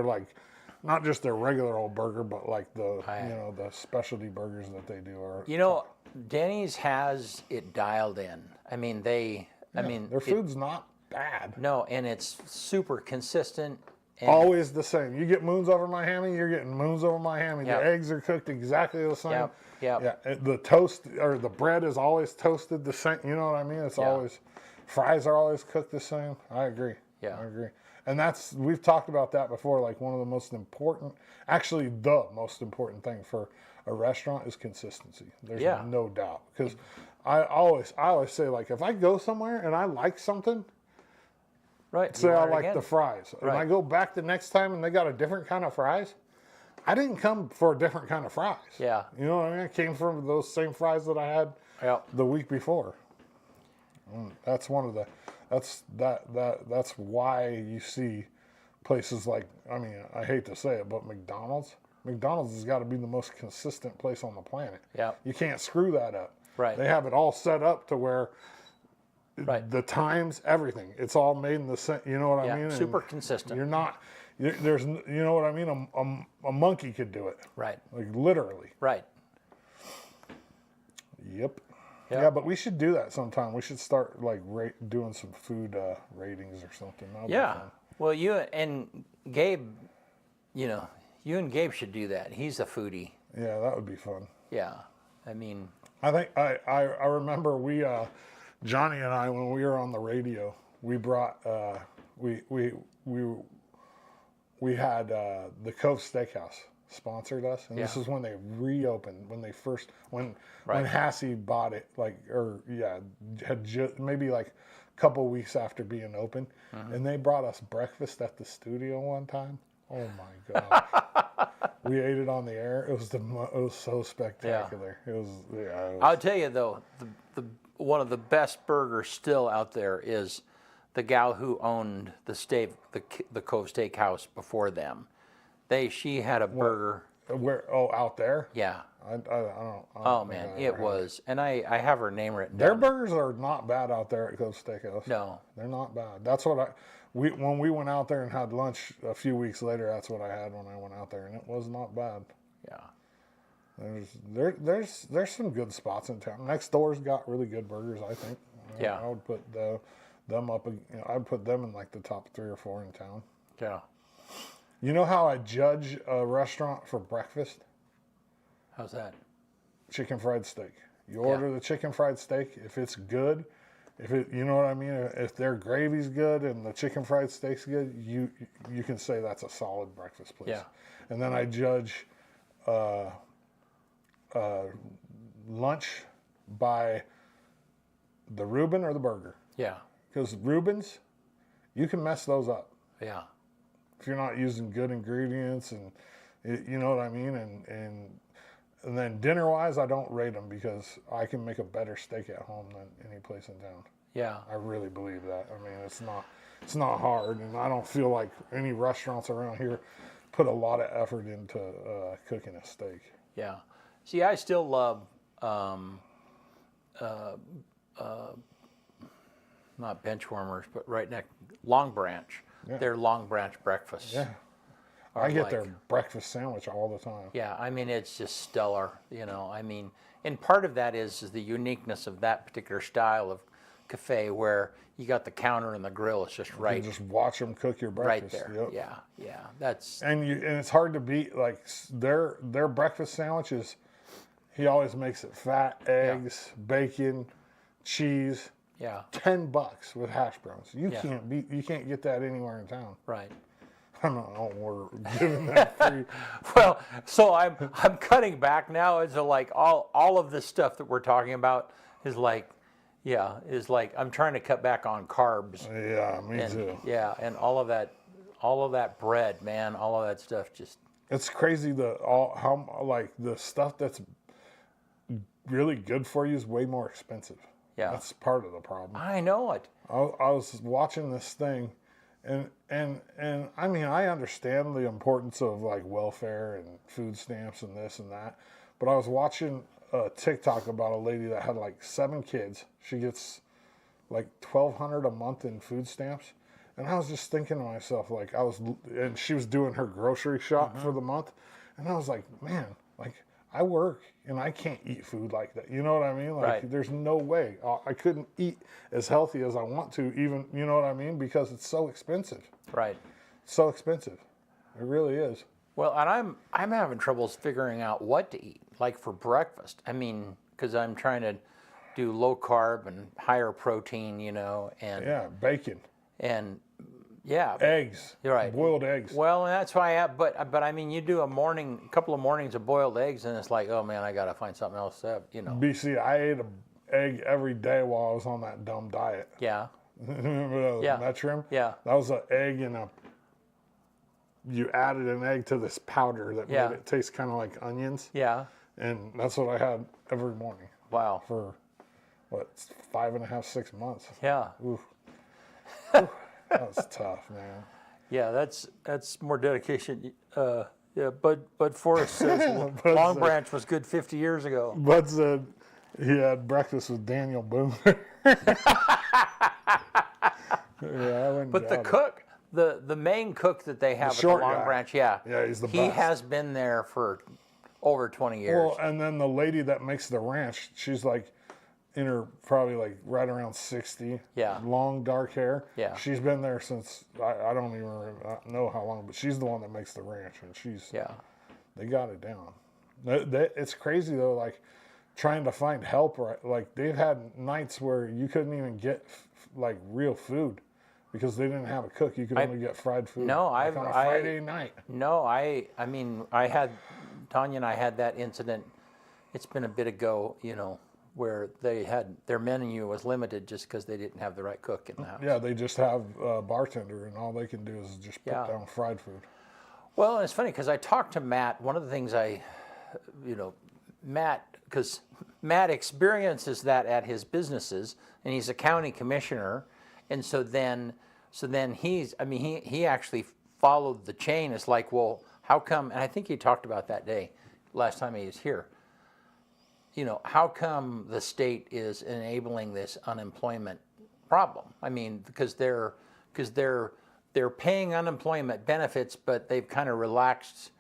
like not just their regular old burger, but the specialty burgers that they do are. Denny's has it dialed in. I mean their food's not bad. No, and it's super consistent. Always the same. You get moons over my hammy, you're getting moons over my hammy. Yep. The eggs are cooked exactly the same. Yep. Yeah. The toast or the bread is always toasted the same. You know what I mean? It's always fries are always cooked the same. I agree. Yeah. I agree. And we've talked about that before. Like one of the most important, actually the most important thing for a restaurant is consistency. There's no doubt. Because I always say if I go somewhere and I like something. Right. Say I like the fries. Right. And I go back the next time and they got a different kind of fries. I didn't come for a different kind of fries. Yeah. You know what I mean? I came from those same fries that I had the week before. That's one of the that's why you see places like, I hate to say it, but McDonald's has got to be the most consistent place on the planet. Yeah. You can't screw that up. Right. They have it all set up to where the times, everything. It's all made in the same. You know what I mean? Super consistent. You're not. There's. You know what I mean? A monkey could do it. Right. Literally. Right. Yep. Yeah, but we should do that sometime. We should start doing some food ratings or something. That'll be fun. Well, you and Gabe, you and Gabe should do that. He's a foodie. Yeah, that would be fun. Yeah. I mean. I think I remember we. Johnny and I, when we were on the radio, we brought we had the Cove Steakhouse sponsored us, and this is when they reopened, when Hassie bought it, maybe a couple weeks after being open, and they brought us breakfast at the studio one time. Oh my God. We ate it on the air. It was so spectacular. Yeah. It was. I'll tell you though, the one of the best burgers still out there is the gal who owned the Cove Steakhouse before them. She had a burger. Where? Oh, out there. Yeah. I don't. Oh man, it was, and I have her name written Their down. burgers are not bad out there at Cove Steakhouse. No. They're not bad. That's what when we went out there and had lunch a few weeks later, that's what I had when I went out there, and it was not bad. Yeah. There's some good spots in town. Next door's got really good burgers, I think. Yeah. I would put them up. I'd put them in like the top 3 or 4 in town. Yeah. You know how I judge a restaurant for breakfast? How's that? Chicken fried steak. You order the chicken fried steak. If it's good, you know what I mean. If their gravy's good and the chicken fried steak's good, you can say that's a solid breakfast place. Yeah. And then I judge lunch by the Reuben or the burger. Yeah. Because Reubens, you can mess those up Yeah. if you're not using good ingredients, and you know what I mean. And then dinner wise, I don't rate them because I can make a better steak at home than any place in town. Yeah. I really believe that. I mean, it's not hard, and I don't feel like any restaurants around here put a lot of effort into cooking a steak. Yeah. See, I still love not benchwarmers, but right next Long Branch. Yeah. Their Long Branch breakfasts. Yeah. are I get like- their breakfast sandwich all the time. Yeah, I mean, it's just stellar, you know. I mean, and part of that is the uniqueness of that particular style of cafe where you got the counter and the grill. It's just You right, just watch them cook your right breakfast. there. Yep. Yeah, yeah. That's And it's hard to beat. Like their breakfast sandwiches, he always makes it fat, eggs, bacon, cheese. yeah, $10 with hash browns. You Yeah. can't get that anywhere in town. right. I don't know. We're giving that free. Well, so I'm cutting back now. It's like all of this stuff that we're talking about is like, yeah, is like I'm trying to cut back on carbs. Yeah, me And too. yeah, and all of that bread, man, all of that stuff just It's crazy how like the stuff that's really good for you is way more expensive. Yeah. That's part of the problem. I know it. I was watching this thing, and I mean, I understand the importance of like welfare and food stamps and this and that, but I was watching a TikTok about a lady that had like 7 kids. She gets like $1,200 a month in food stamps, and I was just thinking to myself, like and she was doing her grocery shop for the month, and I was like, man, like I work and I can't eat food like that. You know what I mean? Like Right. there's no way I couldn't eat as healthy as I want to, even, you know what I mean? Because it's so expensive. Right. So expensive. It really is. Well, and I'm having troubles figuring out what to eat, like for breakfast. I mean, because I'm trying to do low carb and higher protein, you know, and Yeah, bacon, yeah, eggs, You're right. boiled eggs. Well, and that's why but I mean, you do a couple of mornings of boiled eggs, and it's like, oh man, I gotta find something else to have, you know. BC, I ate an egg every day while I was on that dumb diet. Yeah, Remember the Yeah. Metrim? yeah, That was an egg you added an egg to this powder that Yeah. made it taste kind of like onions. yeah. And that's what I had every morning Wow. for, 5.5, 6 months. Yeah, Oof. Oof. That was tough, man. yeah. That's more dedication. Yeah, Bud Forrest says Bud Long said- Branch was good 50 years ago. Bud said he had breakfast with Daniel Boomer. Yeah, I wouldn't But the doubt it. cook, the main cook that they have at the short Long guy. Branch, yeah, Yeah, he's the he best. has been there for over 20 years. Well, and then the lady that makes the ranch, she's like in her probably like right around 60. Yeah. Long dark hair. Yeah. She's been there since I don't even know how long, but she's the one that makes the ranch, and yeah, they got it down. It's crazy though, like trying to find help. Right, like they've had nights where you couldn't even get like real food because they didn't have a cook. You could only get fried food. No, like on a Friday night. no, I mean, Tanya and I had that incident. It's been a bit ago, you know, where they had their menu was limited just because they didn't have the right cook in the house. Yeah, they just have a bartender, and all they can do is just put Yeah. down fried food. Well, and it's funny because I talked to Matt. One of the things because Matt experiences that at his businesses, and he's a county commissioner, And so then he actually followed the chain. It's like, well, how come, and I think he talked about that day, last time he was here, how come the state is enabling this unemployment problem? I mean, because they're paying unemployment benefits, but they've kind of relaxed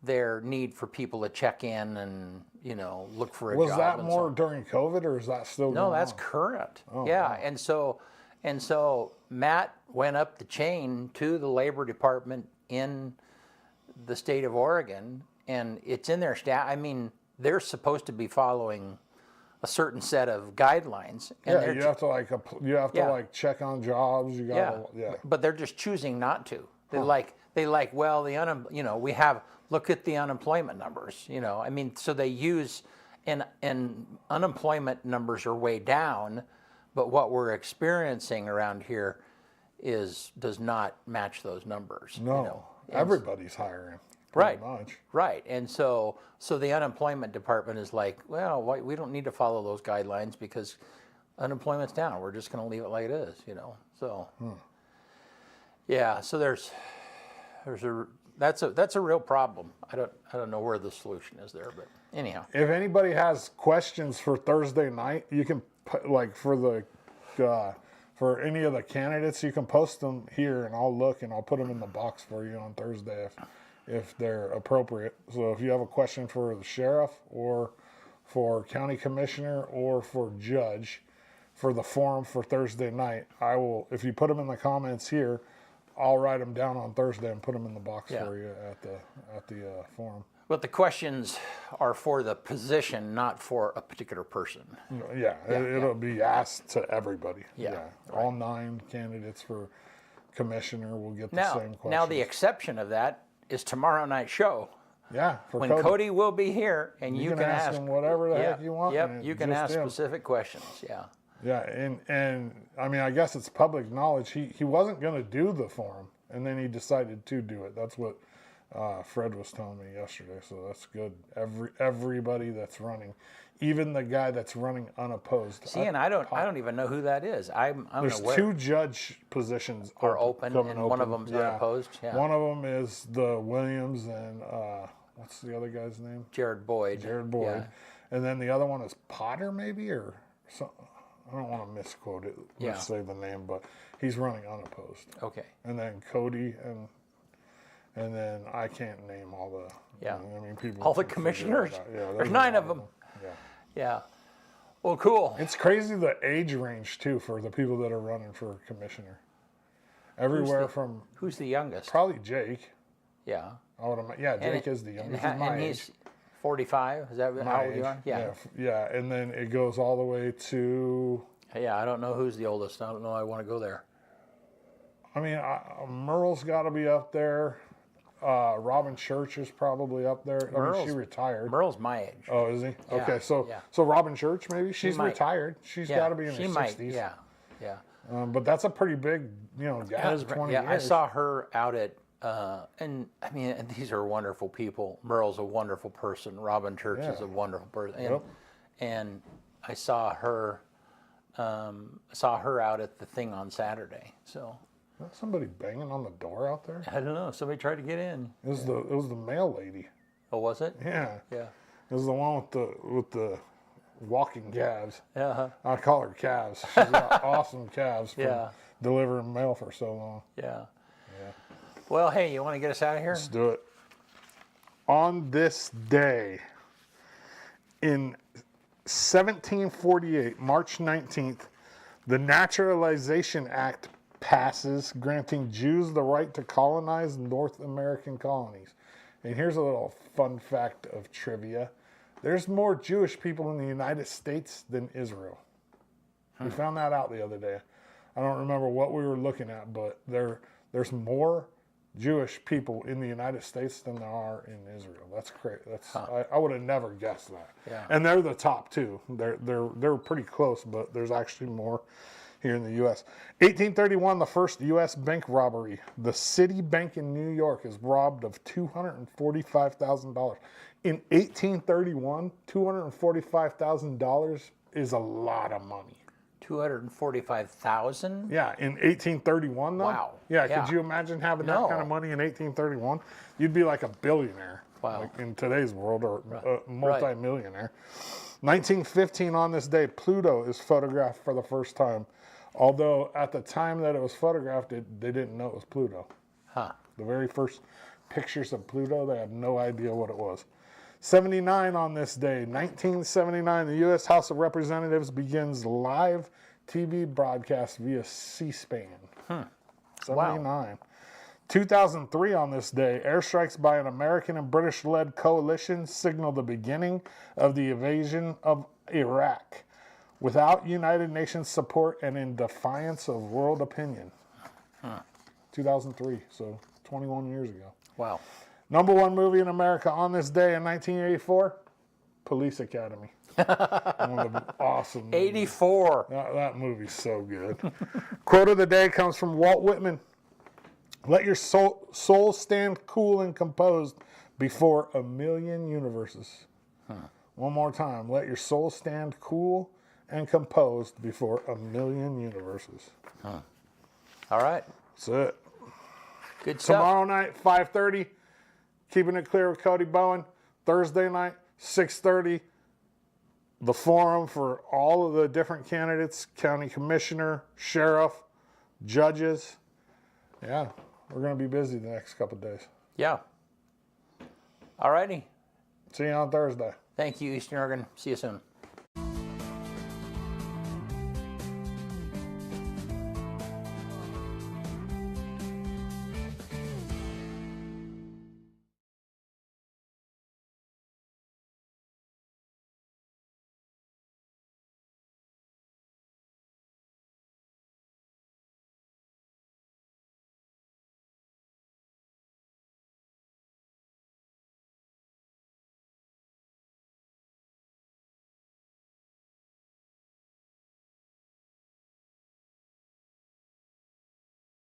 their need for people to check in and look for a job. Was that more during COVID, or is that still going on? No, that's current. Oh, yeah, wow. and so Matt went up the chain to the Labor Department in the state of Oregon, and it's in their staff. I mean, they're supposed to be following a certain set of guidelines. And Yeah, you have to check on jobs. You got But they're just choosing not to. Look at the unemployment numbers. I mean, so they use, and unemployment numbers are way down, but what we're experiencing around here does not match those numbers. No, everybody's hiring. Right. Much. Right. And so the unemployment department is like, well, we don't need to follow those guidelines because unemployment's down. We're just going to leave it like it is, So, yeah. So that's a real problem. I don't know where the solution is there, but anyhow. If anybody has questions for Thursday night, you can for any of the candidates, you can post them here, and I'll look and I'll put them in the box for you on Thursday if they're appropriate. So if you have a question for the sheriff or for county commissioner or for judge for the forum for Thursday night, I will, if you put them in the comments here, I'll write them down on Thursday and put them in the box for you at the forum. But the questions are for the position, not for a particular person. Yeah, it'll be asked to everybody. Yeah, right. All 9 candidates for commissioner will get the same question. Now the exception of that is tomorrow night's show. Yeah, when Cody will be here, and you can ask him whatever the heck you want. Yep, you can ask specific questions. Yeah. Yeah, and I mean, I guess it's public knowledge. He wasn't going to do the forum, and then he decided to do it. That's what Fred was telling me yesterday. So that's good. Everybody that's running, even the guy that's running unopposed. See, and I don't even know who that is. There's aware. 2 judge positions are open, and one of them's unopposed. Yeah. One of them is the Williams, and what's the other guy's name? Jared Boyd. Yeah. And then the other one is Potter, maybe, or something. I don't want to misquote it. Let's say the name, but he's running unopposed. Okay. And then Cody and then I can't name all the. Yeah. I mean, people. All the commissioners. Yeah, there's 9 of them. Yeah. Yeah. Well, cool. It's crazy the age range too for the people that are running for commissioner. Everywhere from. Who's the youngest? Probably Jake. Yeah. Jake is the youngest. He's 45. Is that how old you are? Yeah. Yeah, and then it goes all the way to. Yeah, I don't know who's the oldest. I don't know. I want to go there. I mean, Merle's got to be up there. Robin Church is probably up there. She retired. Merle's my age. Oh, is he? Yeah, okay, so Robin Church maybe she's retired. She's got to be in her 60s. Yeah. But that's a pretty big, gap. 20 years. I saw her out at. And I mean, these are wonderful people. Merle's a wonderful person. Robin Church is a wonderful person. And I saw her out at the thing on Saturday. So. Was that somebody banging on the door out there? I don't know. Somebody tried to get in. It was the mail lady. Oh, was it? Yeah. Yeah. It was the one with the walking calves. Uh-huh. I call her calves. She's got awesome calves from delivering mail for so long. Yeah. Well, hey, you want to get us out of here? Let's do it. On this day, in 1748, March 19th, the Naturalization Act passes, granting Jews the right to colonize North American colonies. And here's a little fun fact of trivia. There's more Jewish people in the United States than Israel. We found that out the other day. I don't remember what we were looking at, but there's more Jewish people in the United States than there are in Israel. That's crazy. I would have never guessed that. Yeah. And they're the top 2. They're pretty close, but there's actually more here in the U.S. 1831, the first U.S. bank robbery. The City Bank in New York is robbed of $245,000. In 1831, $245,000 is a lot of money. 245,000. Yeah, in 1831 though. Wow. Yeah, Yeah. could you imagine having that No. kind of money in 1831? You'd be like a billionaire. Wow. Like in today's world, or a multi-millionaire. 1915 on this day, Pluto is photographed for the first time. Although at the time that it was photographed, they didn't know it was Pluto. Huh. The very first pictures of Pluto, they had no idea what it was. 79 on this day, 1979, the U.S. House of Representatives begins live TV broadcast via C-SPAN. 79. 2003 on this day, airstrikes by an American and British-led coalition signal the beginning of the invasion of Iraq without United Nations support and in defiance of world opinion. 2003, so 21 years ago. Wow. Number one movie in America on this day in 1984, Police Academy. One of the awesome movies. 84. That movie's so good. Quote of the day comes from Walt Whitman. Let your soul stand cool and composed before a million universes. One more time. Let your soul stand cool and composed before a million universes. All right. That's it. Good stuff. Tomorrow night, 5:30, Keeping It Clear with Cody Bowen. Thursday night, 6:30, the forum for all of the different candidates, county commissioner, sheriff, judges. Yeah, we're going to be busy the next couple of days. Yeah. All righty. See you on Thursday. Thank you, Eastern Oregon. See you soon.